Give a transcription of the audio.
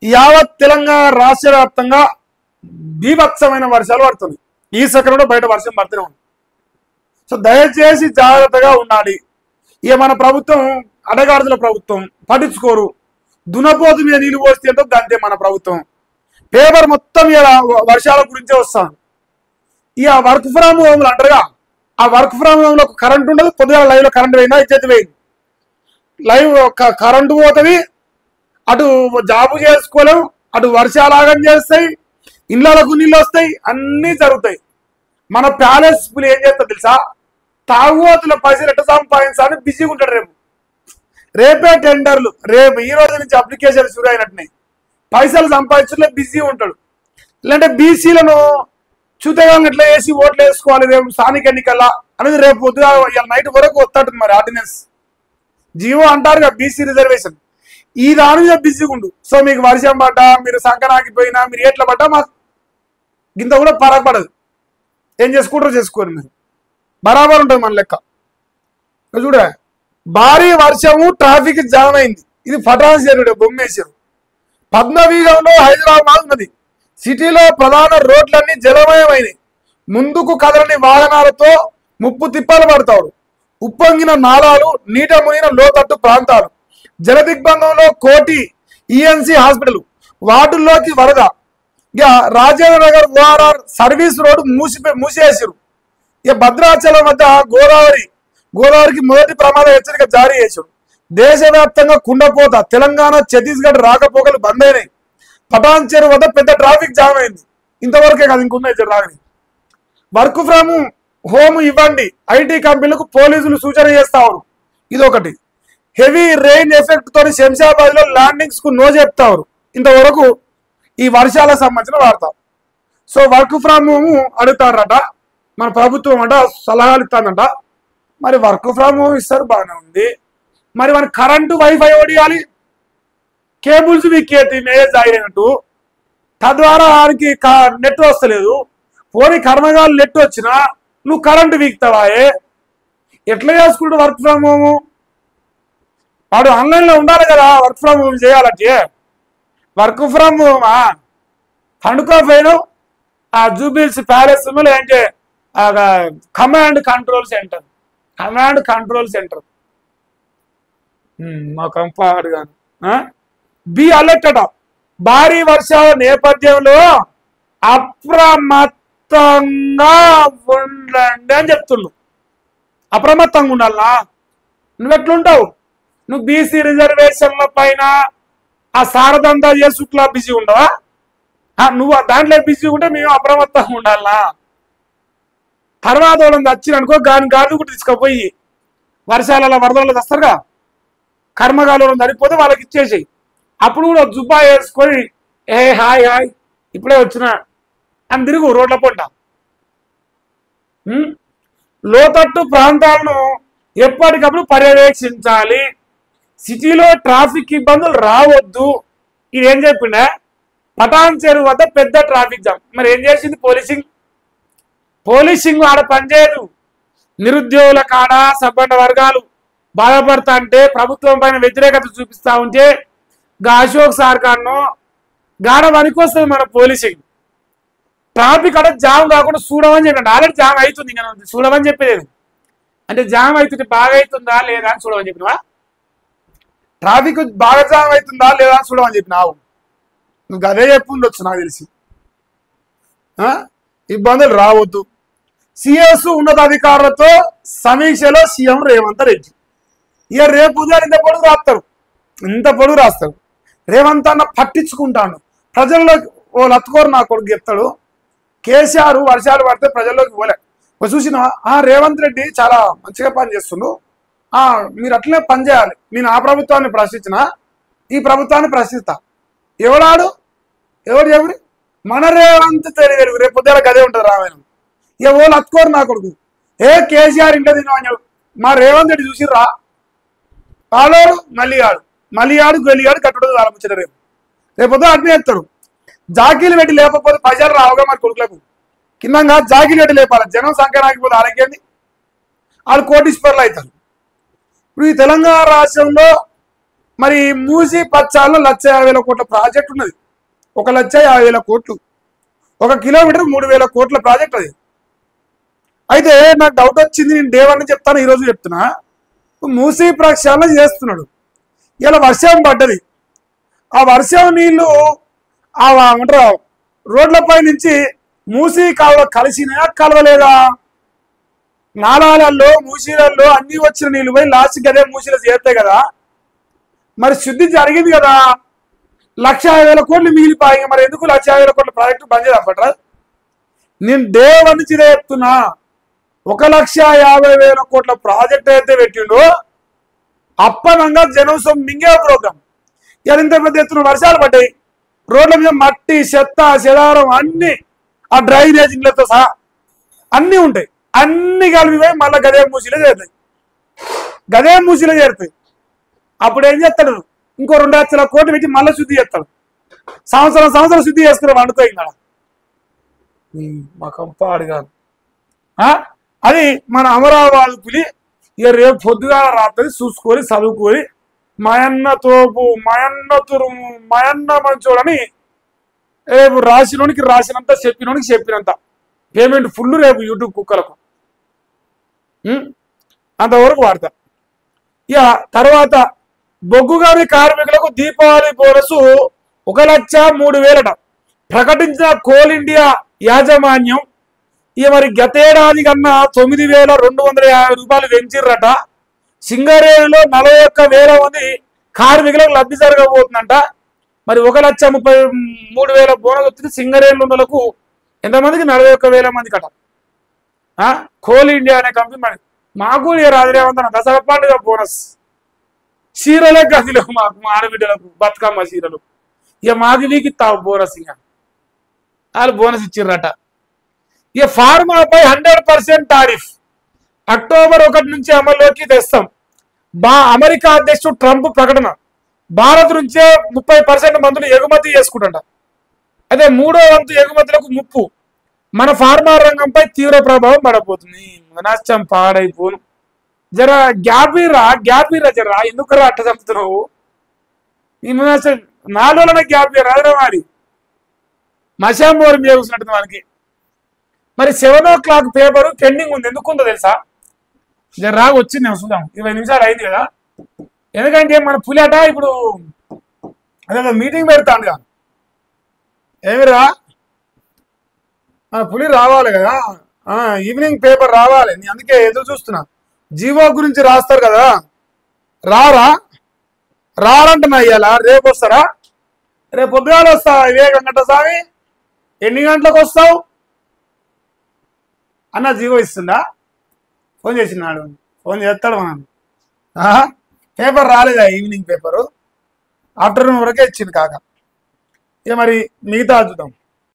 యావత్ తెలంగాణ రాష్ట్ర వ్యాప్తంగా బీభత్సమైన వర్షాలు పడుతుంది. ఈ సెకండ్ బయట వర్షం పడుతూనే ఉంది. సో దయచేసి జాగ్రత్తగా ఉండాలి. ఇక మన ప్రభుత్వం అడగాడుతున్న ప్రభుత్వం పట్టించుకోరు. దునపోతు మీద నీళ్ళు పోస్తే ఏంటో గంతే మన ప్రభుత్వం. పేపర్ మొత్తం వర్షాల గురించే వస్తాను. ఇక వర్క్ ఫ్రమ్ హోమ్లు అంటారుగా, ఆ వర్క్ ఫ్రమ్ హోమ్ లో కరెంట్ ఉండదు. పొద్దుగా లైవ్ లో కరెంట్ పోయిందా ఇచ్చేది పోయింది. లైవ్ కరెంటు పోతుంది, అటు జాబు చేసుకోలేం, అటు వర్షాలాగం చేస్తాయి, ఇళ్లకు నీళ్ళు వస్తాయి, అన్నీ జరుగుతాయి. మన ప్యాలెస్ ఏం చేస్తా తెలుసా, తాగుబోతుల పైసలు ఎట్ట సంపాదించాలని బిజీగా ఉంటాడు. రేపే టెండర్లు, రేపు ఈ రోజు నుంచి అప్లికేషన్ షురు అయినట్టున్నాయి. పైసలు సంపాదించడంలో బిజీ ఉంటాడు. లేదంటే బీసీలను చూతగాలను ఎట్లా వేసి ఓట్లు వేసుకోవాలి రేపు స్థానిక ఎన్నికల్లా అనేది రేపు పొద్దుగా నైట్ వరకు వస్తాడు. మరి ఆర్డినెన్స్ జీవో అంటారుగా బీసీ రిజర్వేషన్, ఈ దాని మీద బిజీగా ఉండు. సో మీకు వర్షం పడ్డా, మీరు సంకనాకిపోయినా, మీరు ఎట్లా పడ్డా మాకు గింత కూడా పరగపడదు. ఏం చేసుకుంటారో చేసుకోరు, మీరు బరాబర్ ఉంటుంది మన లెక్క. చూడ భారీ వర్షము, ట్రాఫిక్ జామ్ అయింది. ఇది ఫటాన్స్ జరిగిన బొమ్మేశ్వరం పద్మవీగంలో హైదరాబాద్ ఉన్నది. సిటీలో ప్రధాన రోడ్లన్నీ జలమయమైనవి. ముందుకు కదలని వాహనాలతో ముప్పు తిప్పలు పడతాడు. ఉప్పొంగిన నాలాలు, నీట మునిగిన లోతట్టు ప్రాంతాలు. జల దిగ్బంధంలో కోటి ఈఎన్సీ హాస్పిటల్, వార్డుల్లోకి వరద. ఇక Rajendra Nagar ORR service road మూసేసారు. ఇక భద్రాచలం వద్ద గోదావరికి మొదటి ప్రమాద హెచ్చరిక జారీ చేశారు. దేశవ్యాప్తంగా కుండపోత, తెలంగాణ ఛత్తీస్గఢ్ రాకపోకలు బంద్ అయినాయి. పటాన్ చెరువు వద్ద పెద్ద ట్రాఫిక్ జామ్ అయింది. ఇంతవరకే కాదు, ఇంకున్నాయి రాగని. వర్క్ ఫ్రమ్ హోమ్ ఇవ్వండి, ఐటీ కంపెనీలకు పోలీసులు సూచన చేస్తారు. ఇదొకటి. హెవీ రెయిన్ ఎఫెక్ట్ తోని శంషాబాద్ లో ల్యాండింగ్స్ కు నో చెప్తారు. ఇంతవరకు ఈ వర్షాలకు సంబంధించిన వార్త. సో వర్క్ ఫ్రమ్ హోమ్ అడుగుతారట, మన ప్రభుత్వం అంట సలహాలు ఇస్తానంట. మరి వర్క్ ఫ్రమ్ హోమ్ ఇస్తారు, బాగానే ఉంది. మరి మన కరెంటు వైఫై ఓడియాలి, కేబుల్స్ వీకేటి మేజ్ అయినట్టు, తద్వారా వారికి నెట్ వస్తలేదు. పోనీ కర్మగాలు నెట్ వచ్చినా నువ్వు కరెంటు వీక్తావాయే, ఎట్లా చేసుకుంటూ వర్క్ ఫ్రమ్ హోమ్? వాడు ఆన్లైన్లో ఉండాలి కదా వర్క్ ఫ్రమ్ హోమ్ చేయాలంటే. వర్క్ ఫ్రమ్ హోమా పండుకోపోయినావు ఆ జూబిల్స్ ప్యాలెస్ లేదంటే కమాండ్ కంట్రోల్ సెంటర్, మా కంపాడు గాను. బి అలర్ట్ అట, భారీ వర్షాల నేపథ్యంలో అప్రమత్తంగా ఉండండి అని చెప్తుండ్రు. అప్రమత్తంగా ఉండాలనా? నువ్వెట్లుంటావు? నువ్వు బీసీ రిజర్వేషన్ల పైన ఆ సారదంతా చేసుట్లా బిజీ ఉండవా? నువ్వు దాంట్లో బిజీ ఉంటే మేము అప్రమత్తంగా ఉండాలనా? తర్వాత వాళ్ళని వచ్చిననుకో గాడి కూడా తీసుకుపోయి వర్షాలలో వరదల్లో వస్తారుగా, కర్మగాలు సరిపోతే వాళ్ళకి ఇచ్చేసేయి. అప్పుడు కూడా జుబ్బా వేసుకొని హాయ్ ఇప్పుడే వచ్చిన అని తిరుగు రోడ్ల పొంట. లోతట్టు ప్రాంతాలను ఎప్పటికప్పుడు పర్యవేక్షించాలి. సిటీలో ట్రాఫిక్ ఇబ్బందులు రావద్దు. ఇది ఏం చెప్పిండే? పటాన్ చెరువు వద్ద పెద్ద ట్రాఫిక్ జామ్. మరి ఏం చేసింది పోలీసింగ్ ఆడ పనిచేయదు. నిరుద్యోగుల కాడ సబ్బండ వర్గాలు బాధపడతా అంటే, ప్రభుత్వం పైన వ్యతిరేకత చూపిస్తా ఉంటే అశోక్ సార్కార్ను గాడ వనికొస్తుంది మన పోలీసింగ్. ట్రాఫిక్ అక్కడ జామ్ కాకుండా చూడమని చెప్పండి. ఆల్రెడీ జామ్ అవుతుంది, ఇంకా చూడమని చెప్పలేదు. అంటే జామ్ అవుతుంది బాగా అవుతుందా లేదా అని చూడమని చెప్పినవా? ట్రాఫిక్ బాగా జామ్ అవుతుందా లేదా అని చూడమని చెప్పినావు. నువ్వు అదే చెప్పు ఉండొచ్చు నాకు తెలిసి. ఇబ్బందులు రావద్దు. సిఎస్ ఉన్నతాధికారులతో సమీక్షలో సీఎం రేవంత్ రెడ్డి. ఇక రేపు ఉదయం ఇంత పొడుగు రాస్తారు. రేవంత్ అన్న పట్టించుకుంటాను, ప్రజల్లోకి ఓ లత్కోరు నా కొడుకు చెప్తాడు. కేసీఆర్ వర్షాలు పడితే ప్రజల్లోకి పోలే. చూసిన రేవంత్ రెడ్డి చాలా మంచిగా పని చేస్తుండు, మీరు అట్లనే పని చేయాలి. నేను ఆ ప్రభుత్వాన్ని ప్రశ్నించిన, ఈ ప్రభుత్వాన్ని ప్రశ్నిస్తా. ఎవరు మన రేవంత్ తెలియదు. రేపు పొద్దున గదే ఉంటుంది రామాయణం. ఇక ఓ లత్కోరు నా కొడుకు కేసీఆర్ ఇంట్లో తినవని మా రేవంత్ రెడ్డి చూసిర్రా, కాలోడు మల్లిగాడు గొల్లిగాడు కట్టుడు ఆరంభించాడు. రేపు పొద్దున అట్నే ఎత్తాడు. జాకీలు పెట్టి లేకపోతే ప్రజలు రావుగా మరి కొడుకులకు కిందంగా జాకీలు పెట్టి లేపాలి. జనం సంఖ్య రాకపోతే ఆరోగ్యాన్ని వాళ్ళు కోటీశ్వర్లు అవుతారు. ఇప్పుడు ఈ తెలంగాణ రాష్ట్రంలో మరి మూసి పచ్చాలలో 1,50,000 కోట్ల ప్రాజెక్ట్ ఉన్నది. 1,50,000 కోట్లు, 1 కిలోమీటర్ 3,000 కోట్ల ప్రాజెక్ట్ అది. అయితే నాకు డౌట్ వచ్చింది, నేను దేవాన్ని చెప్తాను, ఈరోజు చెప్తున్నా. మూసి ప్రక్షాళన చేస్తున్నాడు, ఇలా వర్షం పడ్డది, ఆ వర్షం నీళ్లు ఏమంటారు రోడ్లపై నుంచి మూసి కాలువ కలిసినా కలవలేదా? నాలాలలో మూసీలలో అన్ని వచ్చిన నీళ్లు పోయి లాస్ట్కి అదే మూసీలో చేరుతాయి కదా. మరి శుద్ధి జరిగింది కదా, 1,50,000 కోట్లు మిగిలిపోయి. మరి ఎందుకు 1,50,000 కోట్ల ప్రాజెక్టు బంద్ చేయాలపట్రా? నేను దేవాన్ని చెప్తున్నా, 1,50,000 కోట్ల ప్రాజెక్ట్ అయితే పెట్టిండో అప్పనంగా జనం మింగే ప్రోగ్రాం. ఇలా ఇంత పెద్ద ఎత్తున వర్షాలు పడ్డాయి, రోడ్ల మీద మట్టి చెత్త చెదారం అన్ని ఆ డ్రైనేజీలతో సహా అన్నీ ఉంటాయి, అన్ని కలిపిపోయి మళ్ళీ గదే మూసీలో చేరుతాయి, గదే మూసీలో చేరుతాయి. అప్పుడు ఏం చేస్తాడు, ఇంకో 2,00,000 కోట్లు పెట్టి మళ్ళీ శుద్ధి చేస్తాడు. సంవత్సరం శుద్ధి చేసుకుని వండుతాయి. ఇంకా మా కంపాడు కాదు అది మన అమరావతి పులి. ఇక రేపు పొద్దుగా రాత్రి చూసుకొని చదువుకొని మయన్న తోపు మయన్న తురుము మయన్న మంచోడని రేపు రాసినోనికి రాసినంత చెప్పినోనికి చెప్పినంత పేమెంట్ ఫుల్ రేపు యూట్యూబ్ కుక్కలకు అంతవరకు వాడతా. ఇక తర్వాత బొగ్గుగాని కార్మికులకు దీపావళి బోనసు 1,03,000 ప్రకటించిన కోల్ ఇండియా యాజమాన్యం. ఇక మరి గతేడాది కన్నా 9,250 రూపాయలు పెంచిర్రట. సింగరేణిలో 41,000 మంది కార్మికులకు లబ్ధి జరగబోతుందంట. మరి 1,33,000 బోనస్ వచ్చింది సింగరేణిలో ఉన్న వాళ్ళకు. ఎంతమందికి? 41,000 మంది కట. కోల్ ఇండియా అనే కంపెనీ. మరి మాకు రాజరేవంతన దసరా పండుగ బోనస్ చీరలే గదిలో మాకు మా ఆడబిడ్డలకు బతుకమ్మ చీరలు. ఇక మాకు వీకి తావు బోనస్. ఇక వాళ్ళు బోనస్ ఇచ్చిర్రట. ఇక ఫార్మాపై 100% టారిఫ్ అక్టోబర్ 1 నుంచి అమల్లోకి తెస్తాం. అమెరికా అధ్యక్షుడు ట్రంప్ ప్రకటన. భారత్ నుంచే 30% మందులు ఎగుమతి చేసుకుంటాడ. అదే 3వ వంతు ఎగుమతులకు ముప్పు. మన ఫార్మా రంగంపై తీవ్ర ప్రభావం పడబోతుంది. నష్టం పాడైపోను. జర గ్యాపీరా జరా, ఎందుకురా అట్ట చంపుతున్నావు? ఈ నష్టం 4 రోజులనే గ్యాపీ రాదురా. మరి మశామోరు మీద కూర్చున్నట్టు మనకి. మరి 7 o'clock పేపరు పెండింగ్ ఉంది. ఎందుకుందో తెలుసా? జర రాగా వచ్చింది, నేను చూద్దాం. 20 నిమిషాలు అయింది కదా. ఎందుకంటే మన పులిట ఇప్పుడు అదే మీటింగ్ పెడతాండుగా. ఏమిరా మన పులి రావాలి కదా, ఈవినింగ్ పేపర్ రావాలి. నేను అందుకే ఎదురు చూస్తున్నా. జీవో గురించి రాస్తారు కదా, రారంటున్నా. ఇవాళ రేపు వస్తారా? రేపు పొద్దుగాల వస్తా. గంట స్వామి ఎన్ని గంటలకు వస్తావు అన్న? జీవో ఇస్తుందా? ఫోన్ చేసినాడు, ఫోన్ చేస్తాడు. మనం పేపర్ రాలేదా? ఈవినింగ్ పేపరు ఆఫ్టర్నూన్ వరకే ఇచ్చింది కాక. ఇక మరి మిగతా చూద్దాం.